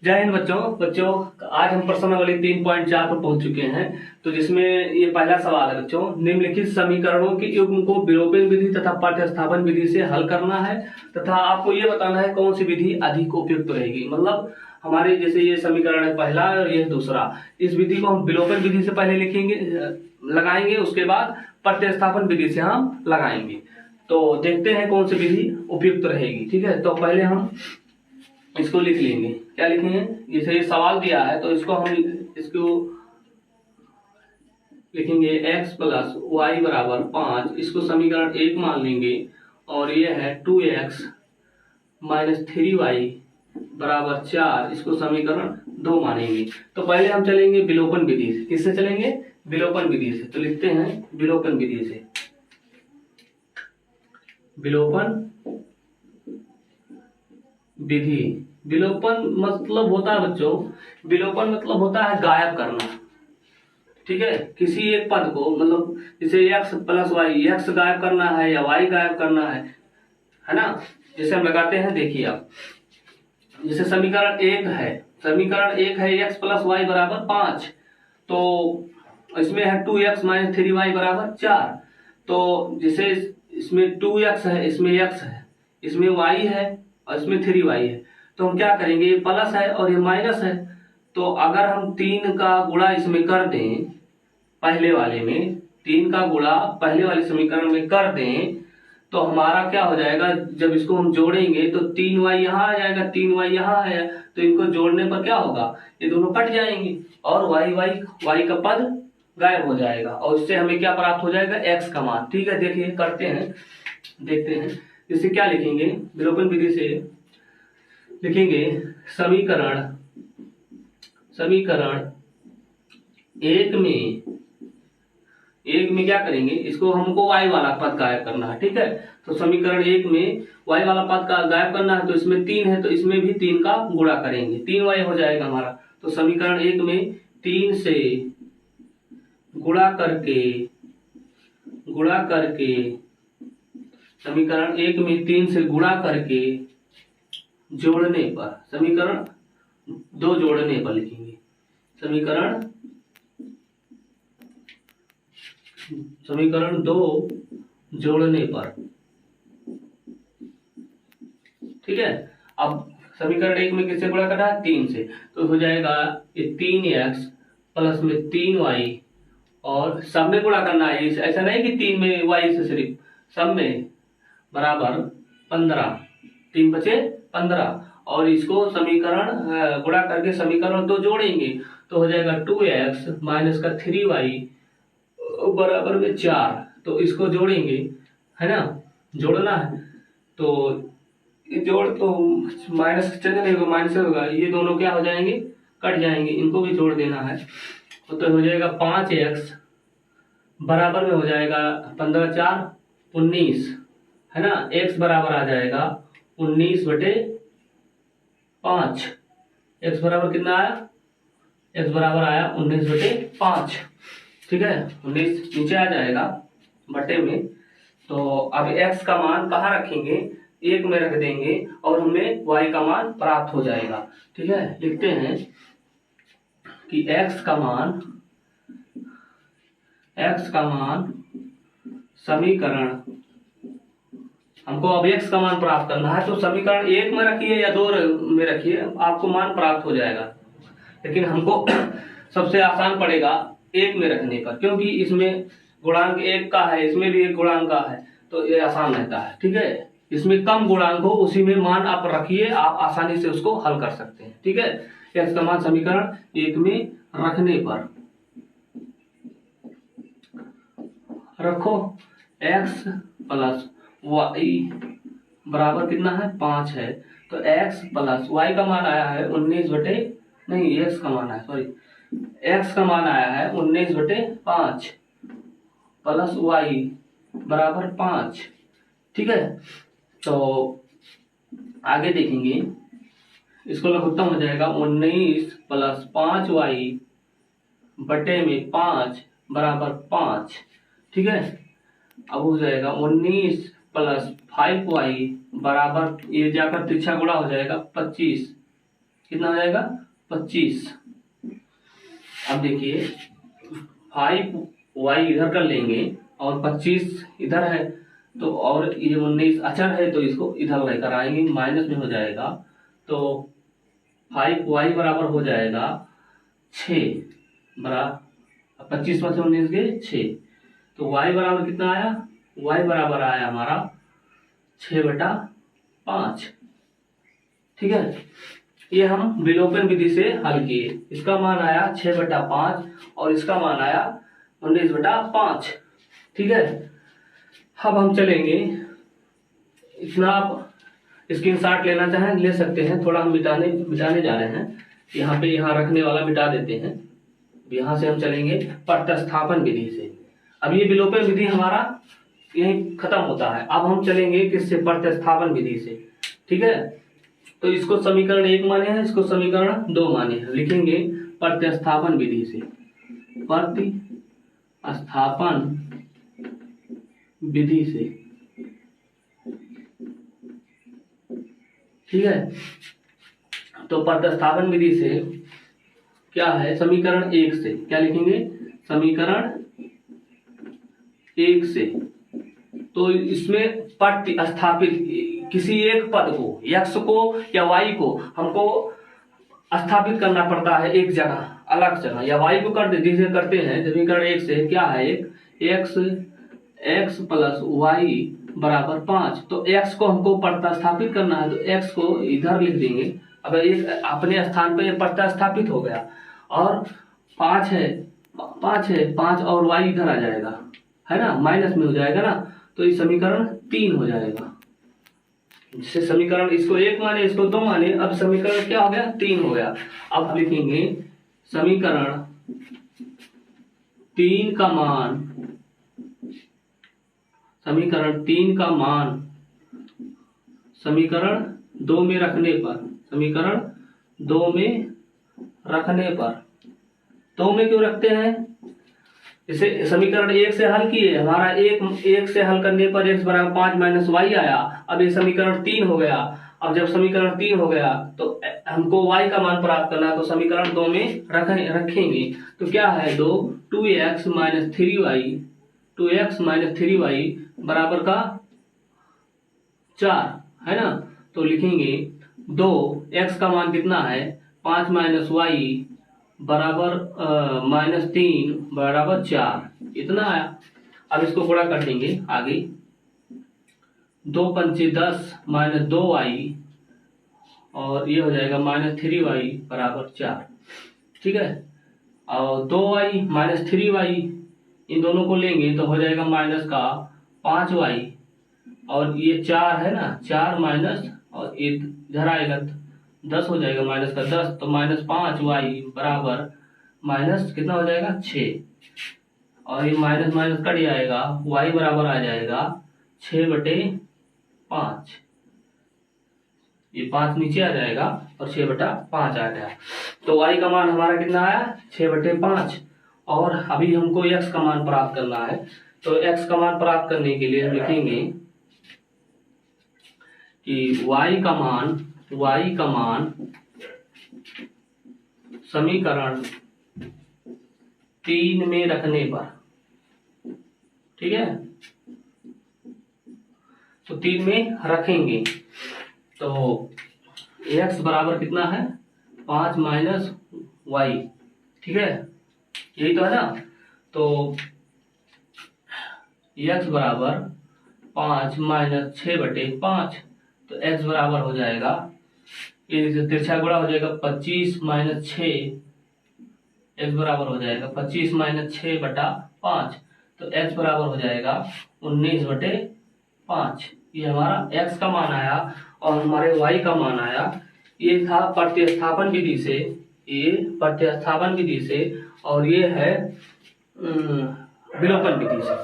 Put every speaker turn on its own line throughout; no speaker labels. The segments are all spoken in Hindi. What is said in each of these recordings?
जय हिंद बच्चों आज हम प्रश्न नंबर 3.4 पर पहुंच चुके हैं। तो जिसमें ये पहला सवाल है बच्चों, निम्नलिखित समीकरणों के युग्म को विलोपन विधि तथा प्रतिस्थापन विधि से हल करना है तथा आपको ये बताना है कौन सी विधि अधिक उपयुक्त रहेगी। मतलब हमारे जैसे ये समीकरण है पहला और ये दूसरा, इस विधि को हम विलोपन विधि से पहले लगाएंगे, उसके बाद प्रतिस्थापन विधि से हम लगाएंगे। तो देखते हैं कौन सी विधि उपयुक्त रहेगी। ठीक है, तो पहले हम इसको लिख लेंगे। क्या लिखेंगे, जैसे ये सवाल दिया है तो इसको लिखेंगे x प्लस वाई बराबर 5, इसको समीकरण 1 मान लेंगे। और ये है 2x माइनस 3y बराबर 4, इसको समीकरण 2 मानेंगे। तो पहले हम चलेंगे विलोपन विधि से। किससे चलेंगे? विलोपन विधि से। तो लिखते हैं विलोपन विधि से। विलोपन विधि, विलोपन मतलब होता है बच्चों, विलोपन मतलब होता है गायब करना। ठीक है, किसी एक पद को, मतलब जैसे x प्लस वाई, x गायब करना है या y गायब करना है ना। जैसे हम लगाते हैं, देखिए आप, जैसे समीकरण 1 है x प्लस वाई बराबर 5, तो इसमें है 2x माइनस 3y बराबर 4। तो जैसे इसमें 2x है, इसमें x है, इसमें y है और इसमें 3y है। तो हम क्या करेंगे, ये प्लस है और ये माइनस है, तो अगर हम 3 का गुणा इसमें कर दें, पहले वाले में 3 का गुणा पहले वाले समीकरण में कर दें, तो हमारा क्या हो जाएगा, जब इसको हम जोड़ेंगे तो 3y यहाँ आ जाएगा, 3y यहाँ है, तो इनको जोड़ने पर क्या होगा, ये दोनों कट जाएंगे और y का पद गायब हो जाएगा और इससे हमें क्या प्राप्त हो जाएगा, x का मान। ठीक है, देखिए करते हैं, देखते हैं। इसे क्या लिखेंगे, विलोपन विधि से लिखेंगे समीकरण एक में क्या करेंगे, इसको हमको y वाला पद गायब करना है। ठीक है, तो समीकरण 1 में y वाला पद का गायब करना है, तो इसमें 3 है तो इसमें भी 3 का गुणा करेंगे, 3y हो जाएगा हमारा। तो समीकरण 1 में 3 से गुणा करके समीकरण 1 में 3 से गुणा करके जोड़ने पर, समीकरण 2 जोड़ने पर लिखेंगे, समीकरण 2 जोड़ने पर। ठीक है, अब समीकरण 1 में किससे गुणा करना है, 3 से, तो हो जाएगा ये 3x प्लस में 3y और सब में गुणा करना है। ऐसा नहीं कि 3 में y से, सिर्फ सब में बराबर 15, 3 बचे 15, और इसको समीकरण गुणा करके समीकरण 2 जोड़ेंगे तो हो जाएगा 2x माइनस का 3y बराबर में 4। तो इसको जोड़ेंगे, है ना, जोड़ना है, तो ये जोड़ तो माइनस चेंज नहीं होगा, माइनस होगा, ये दोनों क्या हो जाएंगे, कट जाएंगे, इनको भी जोड़ देना है। तो हो जाएगा 5x बराबर में हो जाएगा 15 4 19, है ना, x बराबर आ जाएगा 19/5। x बराबर कितना आया, x बराबर आया 19/5। ठीक है, 19 नीचे आ जाएगा बटे में। तो अब x का मान कहाँ रखेंगे, 1 में रख देंगे और हमें y का मान प्राप्त हो जाएगा। ठीक है, लिखते हैं कि x का मान समीकरण, हमको अब x का मान प्राप्त करना है, तो समीकरण 1 में रखिए या 2 में रखिए, आपको मान प्राप्त हो जाएगा। लेकिन हमको सबसे आसान पड़ेगा 1 में रखने पर, क्योंकि इसमें गुणांक 1 का है, इसमें भी 1 गुणांक का है, तो ये आसान रहता है। ठीक है, इसमें कम गुणांक हो उसी में मान आप रखिए, आप आसानी से उसको हल कर सकते हैं। ठीक है, x का मान समीकरण 1 में रखने पर रखो, x प्लस y बराबर कितना है, 5 है, तो x प्लस y का मान आया है 19/5 प्लस y बराबर 5। ठीक है, तो आगे देखेंगे, इसको लघुत्तम हो जाएगा 19 प्लस 5y बटे में 5 बराबर 5। ठीक है, अब हो जाएगा 19 प्लस 5y बराबर, ये जाकर तिरछा गुणा हो जाएगा 25, कितना हो जाएगा 25। अब देखिए 5y इधर कर लेंगे और 25 इधर है, तो और ये 19 अचर है तो इसको इधर लेकर आएंगे, माइनस में हो जाएगा। तो 5y बराबर हो जाएगा 6 बराबर 25 में से 19 गए 6, तो y बराबर कितना आया, y बराबर आया हमारा 6/5। ठीक है, ये हम विलोपन विधि से हल किए। इसका मान आया 6/5 और इसका मान आया 19/5। ठीक है, अब हम चलेंगे, इतना आप स्क्रीनशॉट लेना चाहें ले सकते हैं। थोड़ा हम मिटाने जा रहे हैं, यहाँ पे यहाँ रखने वाला मिटा देते हैं। यहाँ से हम चलेंगे प्रतिस्थापन विधि से। अब ये विलोपन विधि हमारा यही खत्म होता है। अब हम चलेंगे किससे, प्रतिस्थापन विधि से। ठीक है, तो इसको समीकरण 1 माने हैं, इसको समीकरण 2 माने हैं। लिखेंगे प्रतिस्थापन विधि से, प्रतिस्थापन विधि से। ठीक है, तो प्रतिस्थापन विधि से क्या है, समीकरण 1 से क्या लिखेंगे, समीकरण 1 से। तो इसमें प्रतिस्थापित किसी एक पद को, x को या y को हमको स्थापित करना पड़ता है एक जगह, अलग जगह, या y को करते हैं समीकरण 1 से। क्या है, एक x प्लस y बराबर 5। तो x को हमको प्रतिस्थापित करना है, तो x को इधर लिख देंगे। अब एक अपने स्थान पे प्रतिस्थापित हो गया, और 5 है 5 और y इधर आ जाएगा, है ना, माइनस में हो जाएगा ना, तो ये समीकरण 3 हो जाएगा। जिससे समीकरण इसको 1 माने, इसको 2 माने, अब समीकरण क्या हो गया, 3 हो गया। अब लिखेंगे समीकरण 3 का मान, समीकरण 3 का मान समीकरण 2 में रखने पर, समीकरण 2 में रखने पर, 2 में क्यों रखते हैं, इसे समीकरण 1 से हल किए, हमारा 1 से हल करने पर x बराबर 5 माइनस y आया। अब ये समीकरण 3 हो गया। अब जब समीकरण 3 हो गया तो हमको y का मान प्राप्त करना है, तो समीकरण 2 में रखेंगे। तो क्या है, 2x माइनस 3y बराबर का 4, है ना। तो लिखेंगे 2x का मान कितना है, 5 माइनस y बराबर -3 बराबर 4, इतना आया। अब इसको गुणा कर देंगे आगे, 2 पंचे 10 माइनस 2y, और ये हो जाएगा -3y बराबर 4। ठीक है, और 2y माइनस 3y इन दोनों को लेंगे तो हो जाएगा माइनस का 5y, और ये 4 है ना, 4 माइनस और इधर आएगा 10 हो जाएगा, माइनस का 10, तो -5y बराबर माइनस कितना हो जाएगा 6, और ये माइनस माइनस कट जाएगा, y बराबर आ जाएगा 6/5। ये 5 नीचे आ जाएगा और 6/5 आ गया। तो y का मान हमारा कितना आया, 6/5। और अभी हमको x का मान प्राप्त करना है। तो x का मान प्राप्त करने के लिए हम लिखेंगे कि y का मान समीकरण 3 में रखने पर, ठीक है, तो 3 में रखेंगे तो x बराबर कितना है, 5 माइनस y। ठीक है, यही तो है ना। तो x बराबर 5 माइनस 6/5, तो x बराबर हो जाएगा, ये तिरछा गुणा हो जाएगा 25 माइनस 6, x बराबर हो जाएगा 25 माइनस 6/5, तो x बराबर हो जाएगा 19/5। ये हमारा x का मान आया और हमारे y का मान आया। ये था प्रतिस्थापन विधि से, ये प्रतिस्थापन विधि से, और ये है विलोपन विधि से।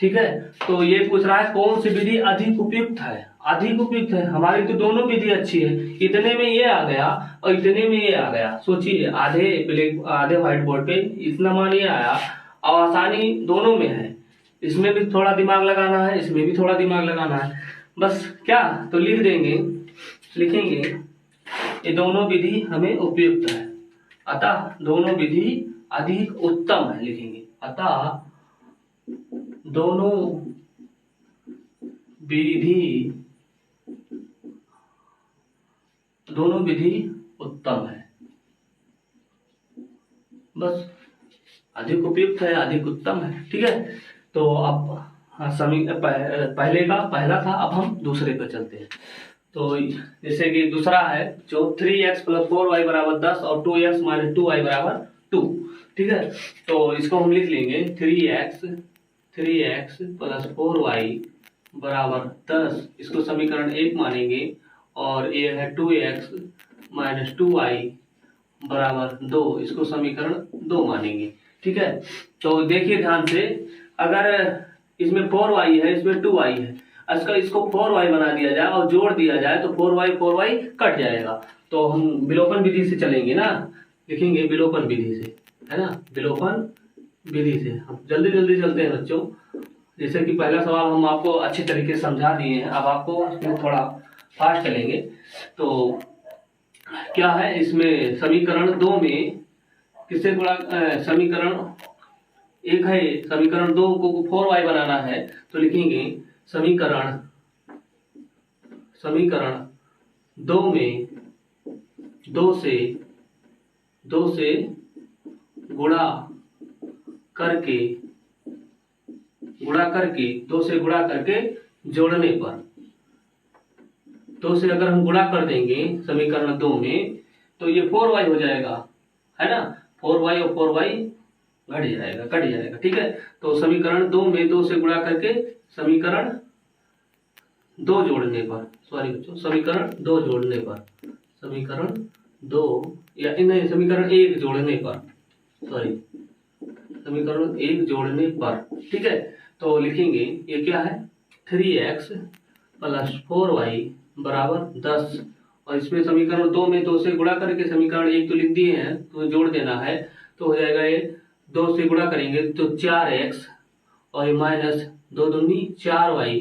ठीक है, तो ये पूछ रहा है कौन सी विधि अधिक उपयुक्त है। अधिक उपयुक्त है, हमारी तो दोनों विधि अच्छी है। इतने में ये आ गया और इतने में ये आ गया। सोचिए, आधे व्हाइट बोर्ड पे इतना मान ये आया, और आसानी दोनों में है। इसमें भी थोड़ा दिमाग लगाना है, इसमें भी थोड़ा दिमाग लगाना है। बस क्या, तो लिख देंगे, लिखेंगे ये दोनों विधि हमें उपयुक्त है, अतः दोनों विधि अधिक उत्तम है, लिखेंगे अतः दोनों विधि उत्तम है, बस अधिक उपयुक्त है, अधिक उत्तम है। ठीक है, तो अब पहला था, अब हम दूसरे पर चलते हैं। तो जैसे कि दूसरा है जो 3x + 4y = 10 और 2x - 2y = 2। ठीक है, तो इसको हम लिख लेंगे 3x + 4y = 10, इसको समीकरण 1 मानेंगे, और ये है 2x - 2y = 2, इसको समीकरण 2 मानेंगे। ठीक है, तो देखिए ध्यान से, अगर इसमें 4y है, इसमें 2y है, इसको 4y बना दिया जाए और जोड़ दिया जाए तो 4y कट जाएगा। तो हम विलोपन विधि से चलेंगे ना, लिखेंगे विलोपन विधि से, है ना, विलोपन विधि से। हम जल्दी जल्दी चलते हैं बच्चों, जैसे कि पहला सवाल हम आपको अच्छे तरीके से समझा दिए हैं, अब आपको इसमें थोड़ा फास्ट चलेंगे। तो क्या है, इसमें समीकरण 2 में किससे गुणा, समीकरण 1 है, समीकरण 2 को 4y बनाना है, तो लिखेंगे समीकरण 2 में 2 से गुणा करके 2 से गुणा करके जोड़ने पर, 2 से अगर हम गुणा कर देंगे समीकरण 2 में तो ये 4y हो जाएगा, है ना, 4y और 4y कट जाएगा। ठीक है, तो समीकरण 2 में 2 से गुणा करके समीकरण 2 जोड़ने पर, समीकरण 2 जोड़ने पर, समीकरण 2 या नहीं, समीकरण 1 जोड़ने पर, समीकरण 1 जोड़ने पर। ठीक है, तो लिखेंगे ये क्या है, 3x + 4y = 10, और इसमें समीकरण 2 में 2 से गुणा करके समीकरण 1 तो लिख दिए हैं, तो जोड़ देना है, तो हो जाएगा ये 2 से गुणा करेंगे तो 4x और ये माइनस 2 दूनी 4y,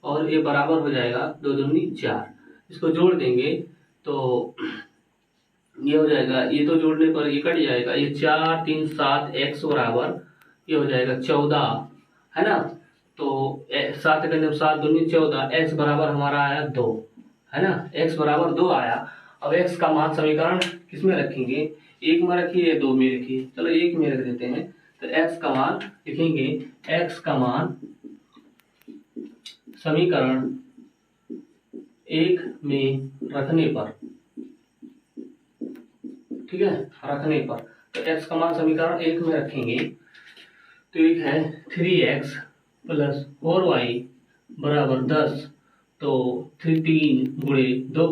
और ये बराबर हो जाएगा 2 दूनी 4। इसको जोड़ देंगे तो ये हो जाएगा, ये तो जोड़ने पर ये कट जाएगा, ये 4 3 7 x बराबर ये हो जाएगा 14, है ना। तो 7 के 7 दूनी 14, x बराबर हमारा आया 2, है ना, x बराबर 2 आया। अब x का मान समीकरण किसमें रखेंगे, 1 में रखिए, 2 में रखिए, चलो 1 में रख देते हैं। तो x का मान लिखेंगे, x का मान समीकरण 1 में रखने पर, ठीक है, रखने पर, तो x का मान समीकरण 1 में रखेंगे तो एक है 3x + 4y = 10, तो 3 गुणे 2,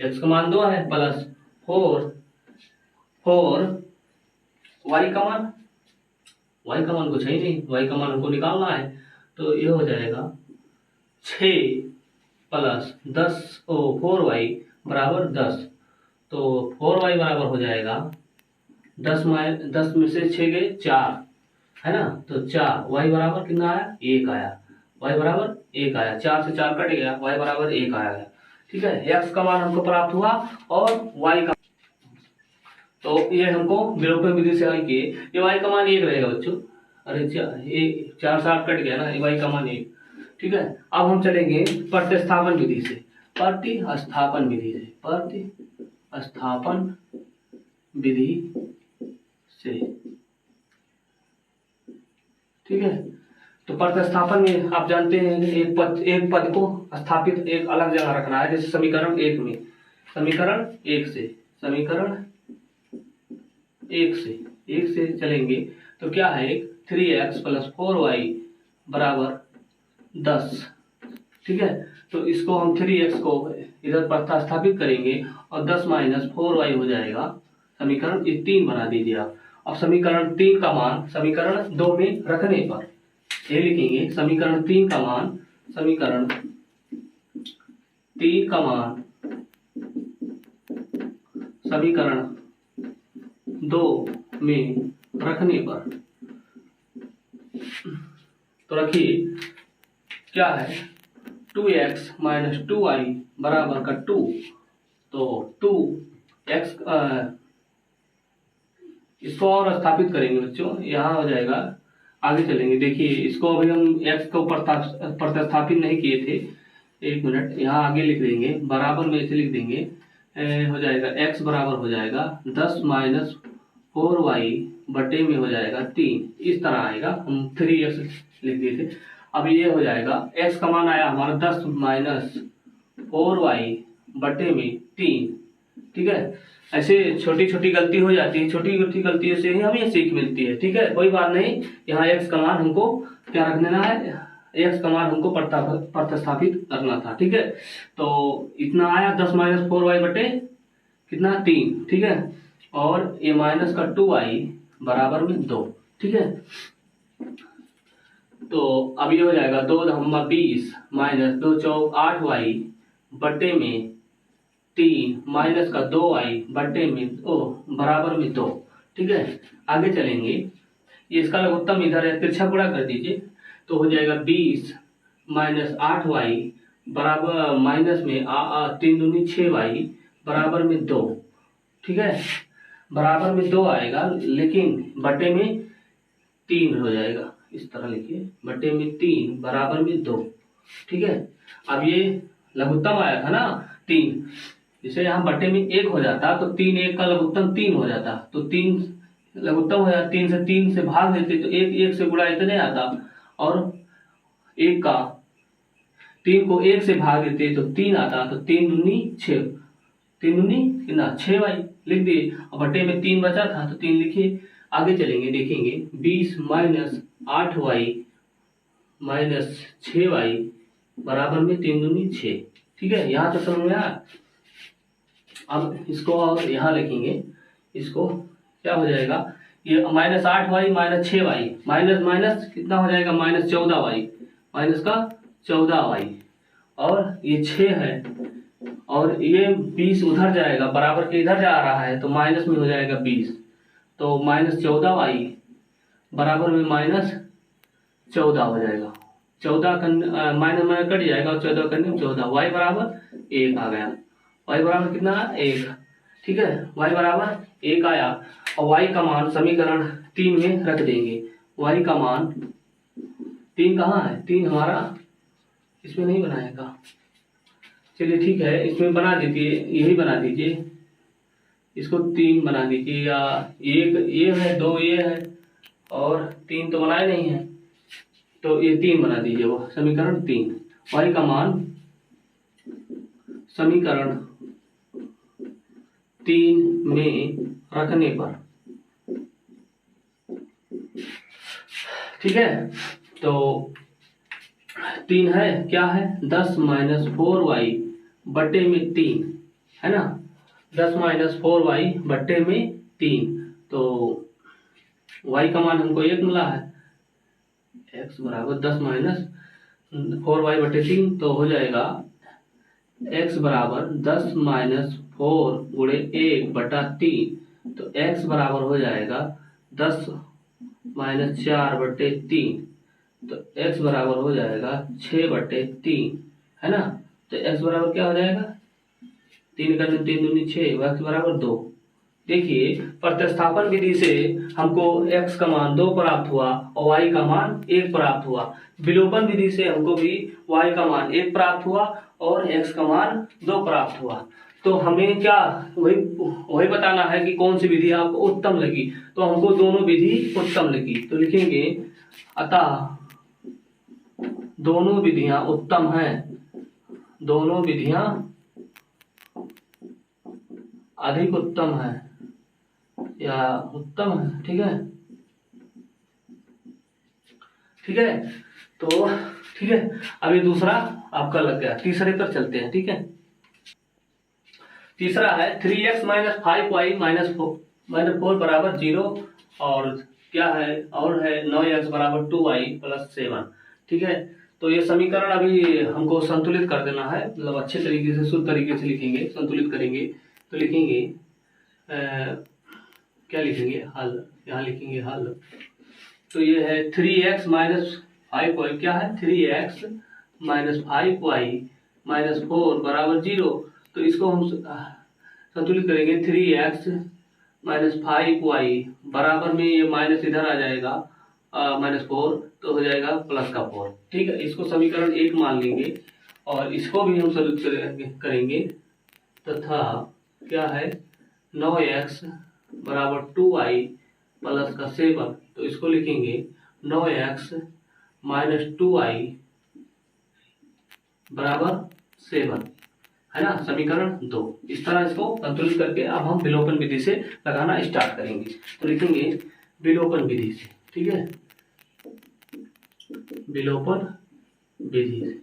x का मान 2 है, प्लस 4 y का मान कुछ है ही नहीं, y का मान हमको निकालना है, तो ये हो जाएगा 6 + 10 4y = 10, तो 4y बराबर हो जाएगा 10 में से 6 गए 4, है ना, तो 4, y बराबर कितना आया, 1 आया, y बराबर 1 आया, 4 से 4 कट गया, y बराबर 1 आया। ठीक है, x का मान हमको प्राप्त हुआ और y का, तो ये हमको विलोपन विधि से हल किए। ये y का मान 1 रहेगा बच्चों, अरे 4 से 8 कट गया ना, ये y का मान 1। ठीक है, अब हम चलेंगे प्रतिस्थापन विधि से, प्रतिस्थापन विधि से। ठीक है, तो प्रतिस्थापन में आप जानते हैं एक पद को स्थापित एक अलग जगह रखना है, जैसे समीकरण 1 में, समीकरण 1 से चलेंगे तो क्या है, 3x + 4y = 10। ठीक है, तो इसको हम 3x को इधर प्रतिस्थापित करेंगे और 10 - 4y हो जाएगा, समीकरण 3 बना दीजिए आप। अब समीकरण 3 का मान समीकरण 2 में रखने पर ये लिखेंगे, समीकरण 3 का मान समीकरण 2 में रखने पर, तो रखिए क्या है, 2x - 2y = 2, तो 2x, इसको और स्थापित करेंगे बच्चों, यहाँ हो जाएगा। आगे चलेंगे, देखिए इसको अभी हम x को प्रतिस्थापित नहीं किए थे, एक मिनट, यहाँ आगे लिख देंगे, बराबर में ऐसे लिख देंगे, हो जाएगा x बराबर हो जाएगा 10 माइनस 4y बटे में हो जाएगा 3, इस तरह आएगा। हम 3x लिख दिए थे। अब ये हो जाएगा, x का मान आया हमारा 10 माइनस 4y बटे में 3, ठीक है। ऐसे छोटी छोटी गलती हो जाती है, छोटी छोटी गलतियों से ही हमें सीख मिलती है, ठीक है, कोई बात नहीं। यहाँ x का मान हमको क्या रख देना है, x का मान हमको प्रतिस्थापित करना था, ठीक है। तो इतना आया 10 माइनस 4y बटे कितना 3, ठीक है, और ये माइनस का 2y बराबर में 2, ठीक है। तो अब ये हो जाएगा 2 नंबर 20 माइनस 2 चौक 8y बटे में 3 माइनस का 2y बटे में बराबर में 2, ठीक है। आगे चलेंगे, ये इसका लघुत्तम इधर है, तिरछा गुणा कर दीजिए, तो हो जाएगा 20 माइनस 8y बराबर माइनस में 3 दूनी 6y बराबर में 2, ठीक है। बराबर में 2 आएगा, लेकिन बटे में 3 हो जाएगा, इस तरह लिखिए, बटे में 3 बराबर में 2, ठीक है। अब ये लघुत्तम आया था ना 3, जैसे यहाँ बटे में 1 हो जाता तो 3 1 का लघुत्तम 3 हो जाता, तो 3 लघुत्तम हो जाता, 3 से भाग देते तो 1 से गुणा इतने आता, और 1 का 3 को 1 से भाग देते तो 3 आता, तो 3 दूनी 6, 3 दूनी कितना 6y लिख दिए, और बटे में 3 बचा था तो 3 लिखिए। आगे चलेंगे, देखेंगे 20 माइनस 8y माइनस 6y बराबर में 3 दूनी 6, ठीक है। यहाँ तो समझ में आया। अब इसको और यहाँ लिखेंगे, इसको क्या हो जाएगा, ये minus 8y minus 6y minus minus कितना हो जाएगा, माइनस 14y, माइनस का 14y, और ये 6 है, और ये 20 उधर जाएगा, बराबर के इधर जा रहा है, तो माइनस में हो जाएगा 20, तो माइनस 14y बराबर में माइनस 14 हो जाएगा, 14 माइनस माइनस कट जाएगा, और 14 करने में 14, y बराबर 1 आ गया, y बराबर कितना 1, ठीक है, y बराबर 1 आया। और y का मान समीकरण 3 में रख देंगे, y का मान 3 कहाँ है, 3 हमारा इसमें नहीं बनाएगा, चलिए ठीक है, इसमें बना दीजिए, यही बना दीजिए, इसको 3 बना दीजिए, या 1 ये है, 2 ये है, और 3 तो बनाए नहीं है, तो ये 3 बना दीजिए, वो समीकरण 3, y का मान समीकरण 3 में रखने पर, ठीक है। तो 3 है, क्या है, 10 माइनस 4y बटे में 3 है ना, 10 माइनस 4y बटे में 3, तो y का मान हमको 1 मिला है, x बराबर 10 माइनस 4y बटे 3, तो हो जाएगा x बराबर 10 माइनस 4 गुणे 1 बटा 3, तो x बराबर हो जाएगा 10 माइनस 4 बटे 3, तो x बराबर हो जाएगा 6 बटे 3, है ना। तो x बराबर क्या हो जाएगा, 3 का 3 दूनी 6, x बराबर 2। देखिए प्रतिस्थापन विधि से हमको x का मान 2 प्राप्त हुआ और y का मान 1 प्राप्त हुआ। विलोपन विधि से हमको भी y का मान 1 प्राप्त हुआ और x का मान 2 प्राप्त हुआ। तो हमें क्या वही बताना है कि कौन सी विधि आपको उत्तम लगी। तो हमको दोनों विधि उत्तम लगी, तो लिखेंगे अतः दोनों विधियां उत्तम हैं, दोनों विधियां अधिक उत्तम है या उत्तम है, ठीक है, ठीक है। तो ठीक है, अभी दूसरा आपका लग गया, तीसरे पर चलते हैं, ठीक है। तीसरा है 3x माइनस 5y माइनस 4 बराबर 0 और क्या है, और है 9x बराबर 2y प्लस 7, ठीक है। तो ये समीकरण अभी हमको संतुलित कर देना है, मतलब अच्छे तरीके से शुद्ध तरीके से लिखेंगे, संतुलित करेंगे। तो लिखेंगे क्या लिखेंगे, हल, यहाँ लिखेंगे हल। तो ये है 3x माइनस 5y, क्या है 3x माइनस 5y माइनस 4 बराबर 0। तो इसको हम संतुलित करेंगे 3x माइनस 5y बराबर में ये माइनस इधर आ जाएगा -4, तो हो जाएगा प्लस का 4। ठीक है, इसको समीकरण 1 मान लेंगे और इसको भी हम सॉल्व करेंगे तथा क्या है 9x बराबर 2y प्लस का 7, तो इसको लिखेंगे 9x माइनस 2y बराबर 7, है ना, समीकरण 2। इस तरह इसको संतुलित करके अब हम विलोपन विधि से लगाना स्टार्ट करेंगे। तो लिखेंगे विलोपन विधि से, ठीक है, विलोपन विधि से,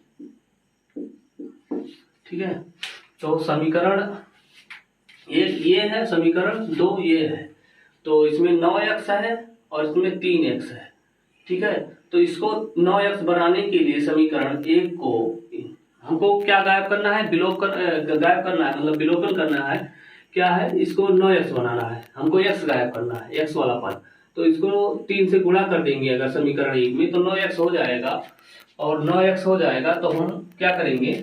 ठीक है। तो समीकरण 1 ये है, समीकरण 2 ये है, तो इसमें 9x है और इसमें 3x है, ठीक है। तो इसको 9x बनाने के लिए समीकरण 1 को हमको क्या गायब करना है, गायब करना है, मतलब विलोपन करना है। क्या है, इसको 9x बनाना है, हमको x गायब करना है, x वाला पद। तो इसको 3 से गुणा कर देंगे अगर समीकरण 1 में, तो 9x हो जाएगा। और 9x हो जाएगा तो हम क्या करेंगे,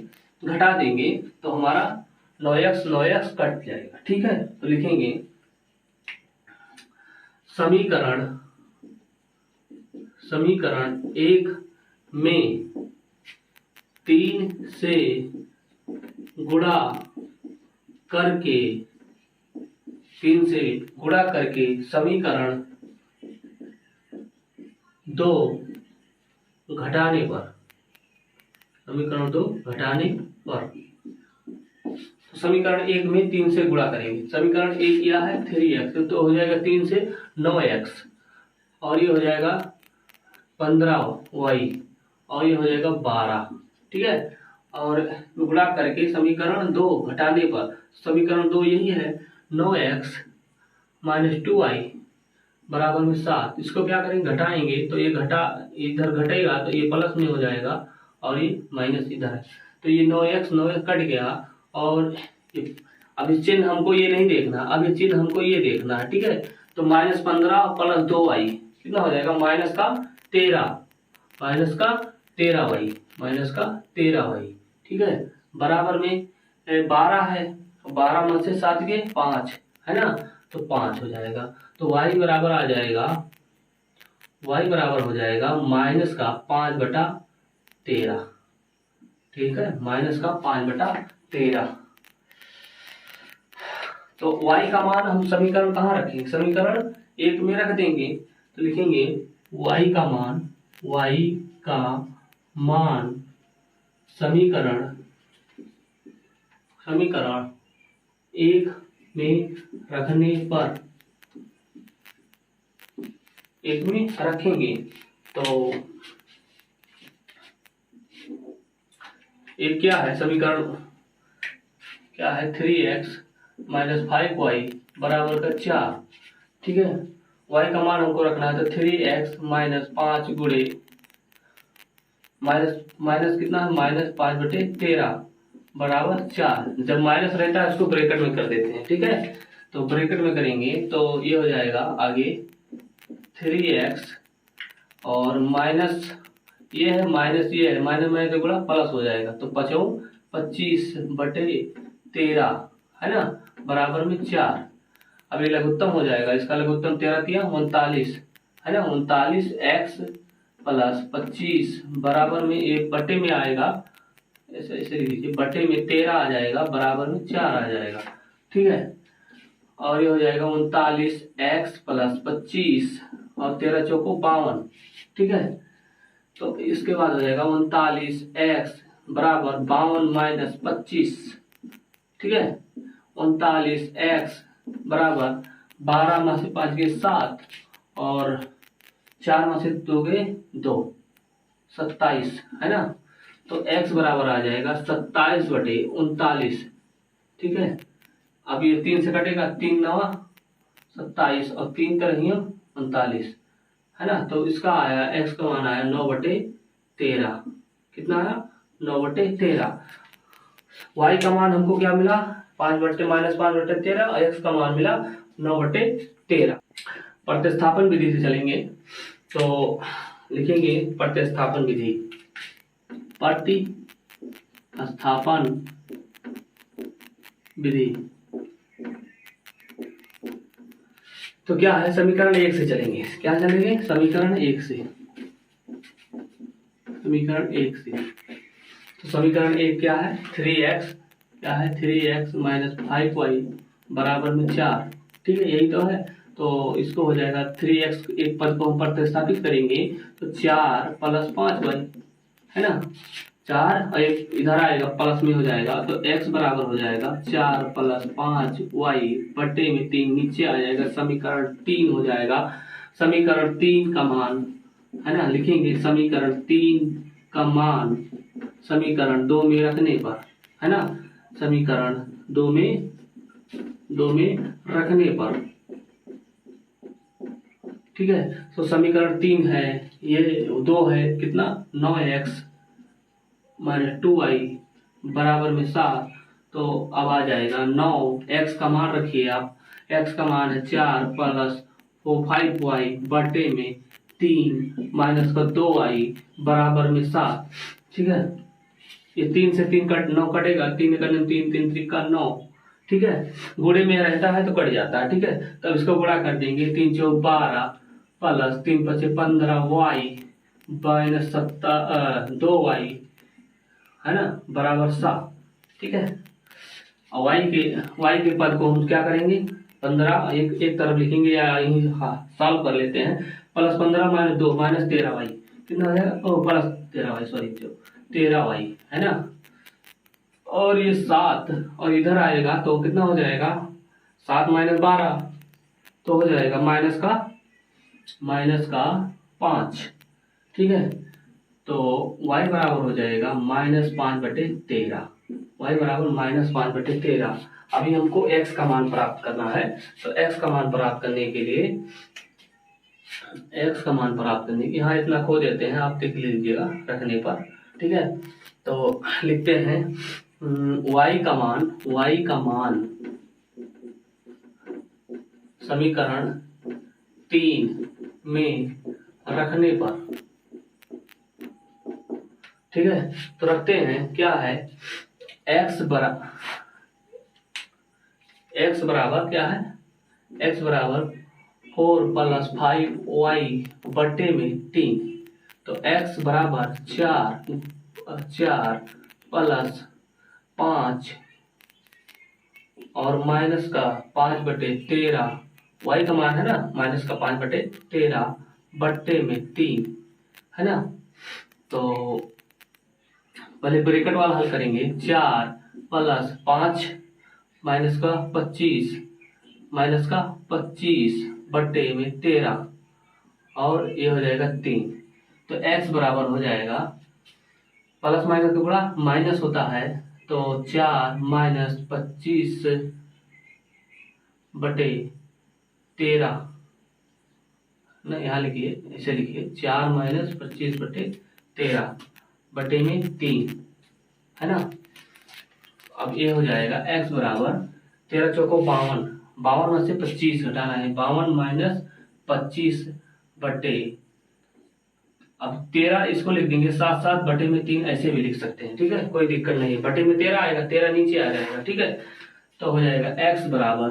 घटा देंगे, तो हमारा 9x कट जाएगा, ठीक है। तो लिखेंगे समीकरण 1 में 3 से गुणा करके समीकरण 2 घटाने पर, तो समीकरण 1 में 3 से गुणा करेंगे। समीकरण 1 यह है 3x, तो हो जाएगा 3 से 9x, और ये हो जाएगा 15y, और ये हो जाएगा 12, ठीक है। और गुणा करके समीकरण 2 घटाने पर, समीकरण 2 यही है 9x माइनस 2y बराबर में 7। इसको क्या करेंगे, घटाएंगे, तो ये इधर घटेगा तो ये प्लस में हो जाएगा और ये माइनस इधर है, तो ये 9x कट गया। और अब इस चिन्ह हमको ये नहीं देखना, अब ये चिन्ह हमको ये देखना है, ठीक है। तो -15 प्लस 2y कितना हो जाएगा, -13 -13y, ठीक है, बराबर में 12 है, 12 में से 7 गए 5, है ना, तो 5 हो जाएगा। तो y बराबर आ जाएगा, y बराबर हो जाएगा -5/13, ठीक है, -5/13। तो y का मान हम समीकरण कहाँ रखेंगे, समीकरण 1 में रख देंगे। तो लिखेंगे y का मान समीकरण 1 में रखने पर, 1 में रखेंगे तो एक क्या है, समीकरण क्या है 3x माइनस 5y बराबर का 4, ठीक है। y का मान हमको रखना है, तो 3x माइनस 5 गुणे माइनस कितना है, -5/13 बराबर 4। जब माइनस रहता है उसको ब्रैकेट में कर देते हैं, ठीक है। तो ब्रैकेट में करेंगे तो ये हो जाएगा आगे 3x और माइनस ये है, माइनस ये है, माइनस गुणा प्लस हो जाएगा, तो 25/13, है ना, बराबर में 4। अब ये लघुत्तम हो जाएगा, इसका लघुत्तम 13 तिया 39, है ना, 39x प्लस 25 बराबर में, एक बटे में आएगा, ऐसे ऐसे लिख लीजिए, बटे में 13 आ जाएगा, बराबर में 4 आ जाएगा, ठीक है। और ये हो जाएगा 39x प्लस 25 और 13 चौको 52, ठीक है। तो इसके बाद हो जाएगा 39x बराबर 52 माइनस 25, ठीक है। 39x बराबर 12 में से 5 गए 7 और 4 में से 2 गए 2, 27, है ना। तो x बराबर आ जाएगा 27/39, ठीक है। अब ये 3 से कटेगा, 3 9 27 और 3 3 39, है ना। तो इसका आया x का मान आया 9/13, कितना आया 9/13। y का मान हमको क्या मिला, -5/13 और x का मान मिला 9/13। प्रतिस्थापन विधि से चलेंगे तो लिखेंगे प्रतिस्थापन विधि, प्रतिस्थापन विधि, तो क्या है, समीकरण 1 से चलेंगे। क्या चलेंगे, समीकरण 1 से। समीकरण 1 से तो समीकरण 1 क्या है, 3x, क्या है 3x माइनस 5y बराबर में 4। ठीक है, यही तो है। तो इसको हो जाएगा 3x, एक पद को हम प्रतिस्थापित करेंगे तो 4 प्लस 5y, है ना। 4 और एक इधर आएगा प्लस में हो जाएगा, तो x बराबर हो जाएगा 4 प्लस 5y बटे में 3 नीचे आ जाएगा, समीकरण 3 हो जाएगा। समीकरण 3 का मान, है ना, लिखेंगे समीकरण 3 का मान समीकरण 2 में रखने पर, है ना, समीकरण 2 में रखने पर। ठीक है, तो समीकरण 3 है, ये 2 है, कितना 9x माइनस 2y बराबर में 7। तो अब आ जाएगा 9x का मान रखिए आप, x का मान है 4 प्लस 5y बटे में 3 माइनस का 2y बराबर में 7। ठीक है, ये 3 से 3 कट 9 कटेगा, 3 निकलने 3 3 3 का 9। ठीक है, गुणे में रहता है तो कट जाता है। ठीक है, तब इसको गुणा कर देंगे, 3 चौक 12 प्लस 3 पचे 15y माइनस 2y, है ना, बराबर 7। ठीक है, और y के पद को हम क्या करेंगे, 15 एक तरफ लिखेंगे या यही सॉल्व कर लेते हैं। प्लस 15 माइनस 2 माइनस 13y, कितना हो जाएगा, प्लस 13y, सॉरी 13y, है ना। और ये 7 और इधर आएगा तो कितना हो जाएगा, 7 माइनस 12 तो हो जाएगा माइनस का 5। ठीक है, तो y बराबर हो जाएगा -5/13। y बराबर -5/13। अभी हमको x का मान प्राप्त करना है, तो x का मान प्राप्त करने के लिए यहाँ इतना खो देते हैं, आप देख लीजिएगा रखने पर। ठीक है, तो लिखते हैं y का मान समीकरण 3 में रखने पर। ठीक है, तो रखते हैं, क्या है, x बराबर क्या है, x बराबर 4 प्लस 5y बटे में 3। तो x बराबर 4 प्लस 5 और माइनस का 5/13, y का मान है ना, माइनस का 5/13 बटे में 3, है ना। तो पहले ब्रैकेट वाला हल करेंगे, 4 प्लस 5 माइनस का 25 बटे में 13 और ये हो जाएगा 3। तो x बराबर हो जाएगा, प्लस माइनस का गुणा माइनस होता है, तो 4 माइनस 25 बटे 13, नहीं यहाँ लिखिए, ऐसे लिखिए 4 माइनस 25 बटे 13 बटे में 3, है ना। अब ये हो जाएगा x बराबर 13 चौको 52 में से 25 घटाना है, 52 माइनस 25 बटे, अब 13 इसको लिख देंगे 7 बटे में 3, ऐसे भी लिख सकते हैं। ठीक है, कोई दिक्कत नहीं है, बटे में 13 आएगा, 13 नीचे आ जाएगा। ठीक है, तो हो जाएगा x बराबर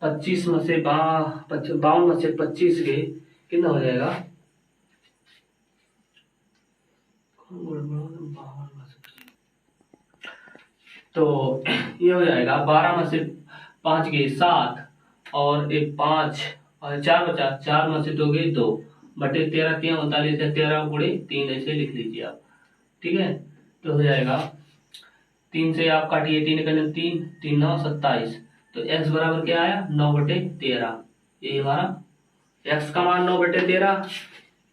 25 में से 52 में से 25 गए, कितना हो जाएगा, तो ये हो जाएगा 12 में से 5 गए 7 और एक 5 और 4 बचा, 4 में से 2 गए 2 बटे 13 3 39 है, 13 गुणे 3 ऐसे लिख लीजिए आप। ठीक है, तो हो जाएगा 3 से आप काटिए, 3 निकले 3 3 9 27। तो x बराबर क्या आया, 9/13। ये हमारा x का मान 9/13,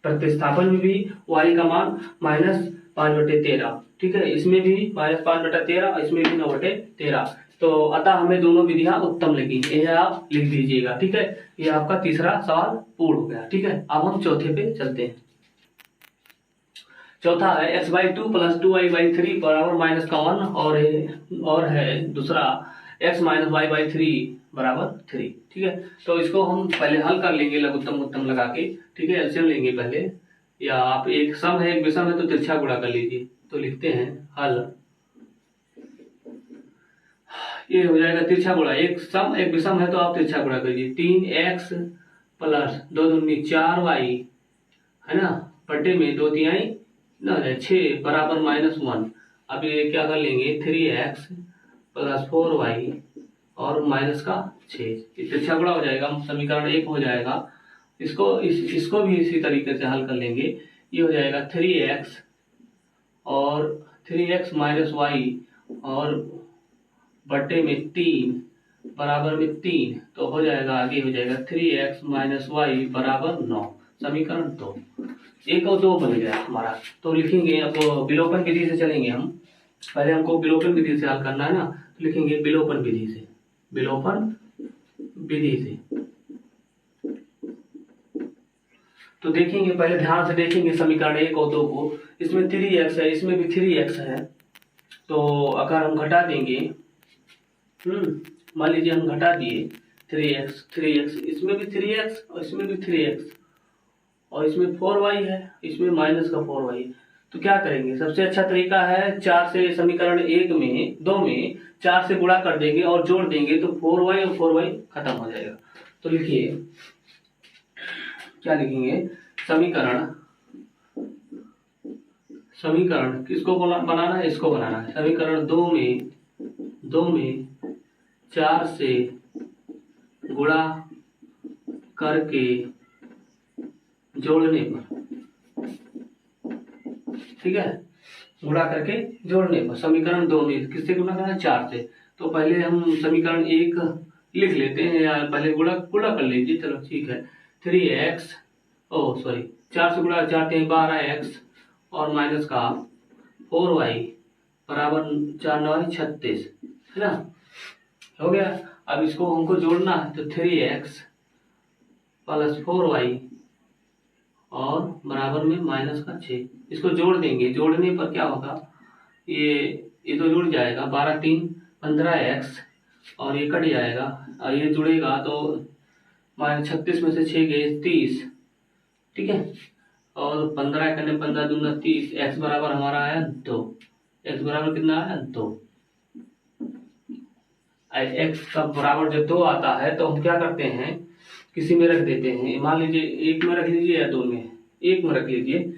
प्रतिस्थापन में भी y का मान -5/13। ठीक है, इसमें भी -5/13, इसमें भी 9/13। तो अतः हमें दोनों विधियां उत्तम लगी, यह आप लिख दीजिएगा। ठीक है, ये आपका तीसरा सवाल पूर्ण हो गया। ठीक है, अब हम चौथे पे चलते हैं। चौथा है x/2 प्लस 2y/3 बराबर -1 और है दूसरा x माइनस y/3 बराबर 3। ठीक है, तो इसको हम पहले हल कर लेंगे लघुत्तम उत्तम लगा के। ठीक है, एलसीएम लेंगे पहले, या आप एक सम है एक विषम है तो तिरछा गुणा कर लीजिए। तो लिखते हैं हल, ये हो जाएगा तिरछा गुणा, एक सम एक विषम है तो आप तिरछा गुणा करिए। 3x प्लस 2 दूनी 4y है ना, बटे में 2 तिहाई ना 6 बराबर -1। अब ये क्या कर लेंगे 3x प्लस 4y और माइनस का 6, इससे 6 गुणा हो जाएगा, समीकरण 1 हो जाएगा। इसको भी इसी तरीके से हल कर लेंगे। ये हो जाएगा 3x और 3x माइनस वाई और बटे में 3 बराबर में 3, तो हो जाएगा आगे हो जाएगा 3x माइनस वाई बराबर 9, समीकरण 2। 1 और 2 बन गया हमारा। तो लिखेंगे, अब विलोपन विधि से चलेंगे हम। पहले हमको विलोपन विधि से हल करना है ना, तो लिखेंगे विलोपन विधि से, विलोपन विधि से। तो देखेंगे, पहले ध्यान से देखेंगे समीकरण 1 और 2 को। इसमें 3x है, इसमें भी 3x है। तो अगर हम घटा देंगे, मान लीजिए हम घटा दिए 3x, इसमें भी 3x और इसमें भी 3x और इसमें 4y है, इसमें माइनस का 4y। तो क्या करेंगे, सबसे अच्छा तरीका है 4 से, समीकरण 2 में 4 से गुणा कर देंगे और जोड़ देंगे तो 4y और 4y खत्म हो जाएगा। तो लिखिए क्या लिखेंगे, समीकरण किसको बनाना है, इसको बनाना है। समीकरण 2 में 4 से गुणा करके जोड़ने पर, ठीक है, गुणा करके जोड़ने पर। समीकरण 2 में किससे गुणा करना है, 4 से। तो पहले हम समीकरण 1 लिख लेते हैं, या पहले गुणा कर लीजिए, चलो ठीक है। 3x 4 से गुणा 4 3 12x और माइनस का 4y बराबर 4 9 36, है ना, हो गया। अब इसको हमको जोड़ना है, तो 3x प्लस 4y और बराबर में माइनस का 6, इसको जोड़ देंगे। जोड़ने पर क्या होगा, ये तो जुड़ जाएगा, 12 3 15x और ये कट जाएगा और ये जुड़ेगा तो -36 में से 6 गए 30, ठीक है। और 15 करने 15 दूना 30, x बराबर हमारा आया 2। x बराबर कितना आया 2। x का बराबर जब 2 आता है तो हम क्या करते हैं, किसी में रख देते हैं। मान लीजिए 1 में रख लीजिए या 2 में, 1 में रख लीजिए।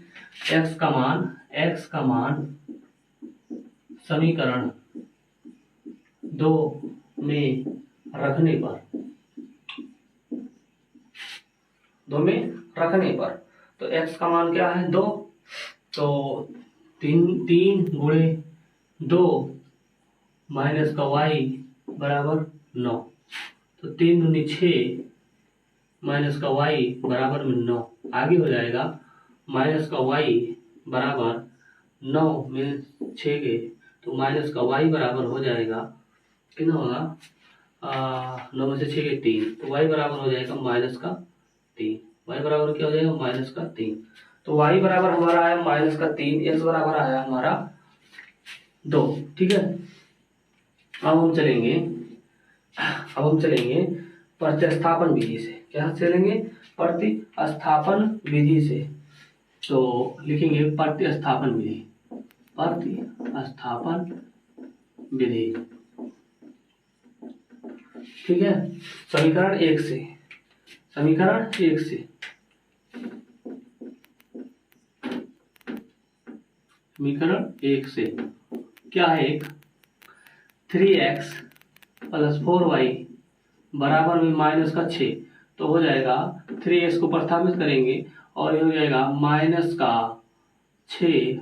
x का मान समीकरण 2 में रखने पर, तो x का मान क्या है 2, तो 3 गुणे 2 माइनस का y बराबर 9, तो 3 दूनी 6 माइनस का y बराबर में 9। आगे हो जाएगा माइनस का y बराबर 9 में 6 गए तो माइनस का y बराबर हो जाएगा, कितना होगा 9 में से 6 गए 3, तो y बराबर हो जाएगा माइनस का 3। y बराबर क्या हो जाएगा माइनस का 3। तो y बराबर हमारा आया माइनस का 3, x बराबर आया हमारा 2, ठीक है। अब हम चलेंगे प्रतिस्थापन विधि से। क्या चलेंगे, प्रतिस्थापन विधि से। तो लिखेंगे प्रतिस्थापन विधि, ठीक है। समीकरण 1 से क्या है, 3x प्लस 4y बराबर में माइनस का 6, तो हो जाएगा 3x को प्रतिस्थापित करेंगे और ये हो जाएगा माइनस का 6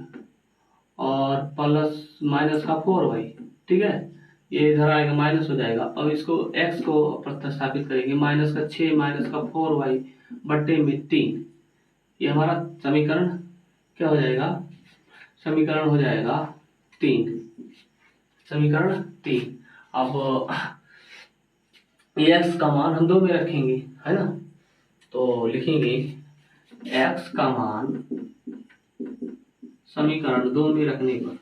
और प्लस माइनस का 4y, ठीक है। ये इधर आएगा माइनस हो जाएगा। अब इसको x को प्रतिस्थापित करेंगे, माइनस का 6 माइनस का 4y बट्टे में 3, ये हमारा समीकरण क्या हो जाएगा, समीकरण हो जाएगा 3, समीकरण 3। अब x का मान हम 2 में रखेंगे, है ना, तो लिखेंगे x का मान समीकरण 2 में रखने पर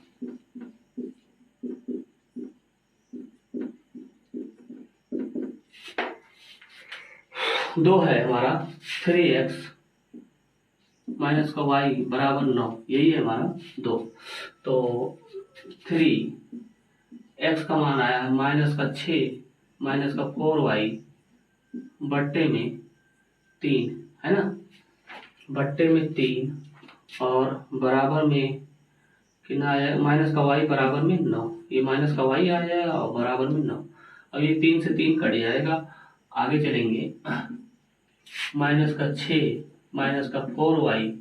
2 है हमारा 3x माइनस का y बराबर 9, यही है हमारा 2। तो 3x का मान आया है माइनस का 6 माइनस का 4y बट्टे में 3 है ना, बट्टे में 3 और बराबर में कितना आया, माइनस का y बराबर में 9, ये माइनस का y आ जाएगा और बराबर में 9। अब ये 3 से 3 कट जाएगा, आगे चलेंगे, माइनस का 6 माइनस का 4y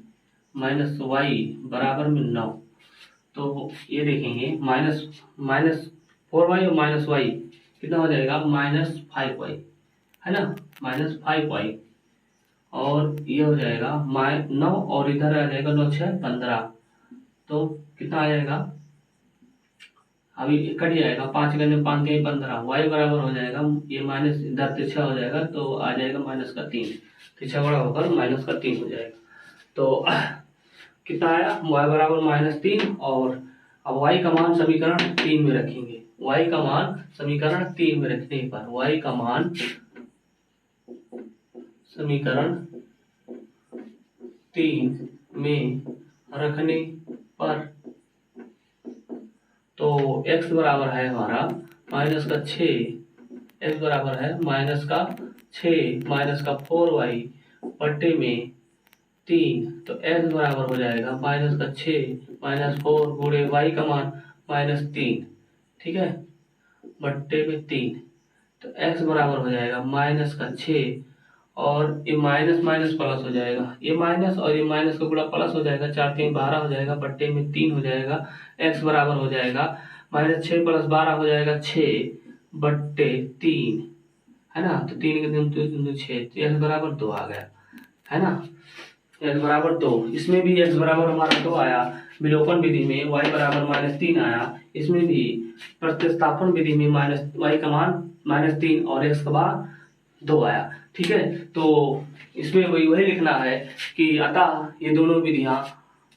माइनस y बराबर में 9। तो ये देखेंगे माइनस 4y और माइनस y कितना हो जाएगा, -5y है ना, -5y, और ये हो जाएगा 9 और इधर आ जाएगा 9 6 15, तो कितना आ जाएगा, अभी कट जाएगा, 5 गने 5 के 15, y बराबर हो जाएगा, ये माइनस इधर तिरछा हो जाएगा तो आ जाएगा -3, तिरछा बड़ा होकर -3 हो जाएगा। तो कितना आया, y बराबर -3, और अब y का मान समीकरण 3 में रखेंगे, y का मान समीकरण 3 में रखने पर, y का मान समीकरण 3 में रखने पर, तो x बराबर है हमारा -6, x बराबर है -6 माइनस का 4y बट्टे में 3, तो x बराबर हो जाएगा -6 -4 गुणे y का मान -3, ठीक है, बट्टे में 3, तो x बराबर हो जाएगा -6, और ये माइनस माइनस प्लस हो जाएगा, ये माइनस और ये माइनस का गुणा प्लस हो जाएगा, 4 3 12 हो जाएगा, बट्टे में 3 हो जाएगा, x बराबर हो जाएगा -6 + 12 हो जाएगा 6 बट्टे 3, है ना, तो 3 के 3 6, तो x बराबर 2 आ गया, है ना, x बराबर 2। इसमें भी x बराबर हमारा 2 आया, विलोपन विधि में y बराबर -3 आया, इसमें भी प्रतिस्थापन विधि में y का मान -3 और x का मान 2 आया, ठीक है। तो इसमें वही लिखना है कि अतः ये दोनों विधियां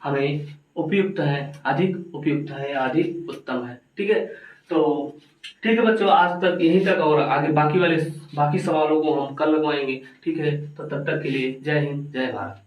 हमें उपयुक्त है, अधिक उपयुक्त है या अधिक उत्तम है, ठीक है। तो ठीक है बच्चों, आज तक यहीं तक, और आगे बाकी सवालों को हम कल लगवाएंगे, ठीक है। तो तब तक के लिए जय हिंद जय भारत।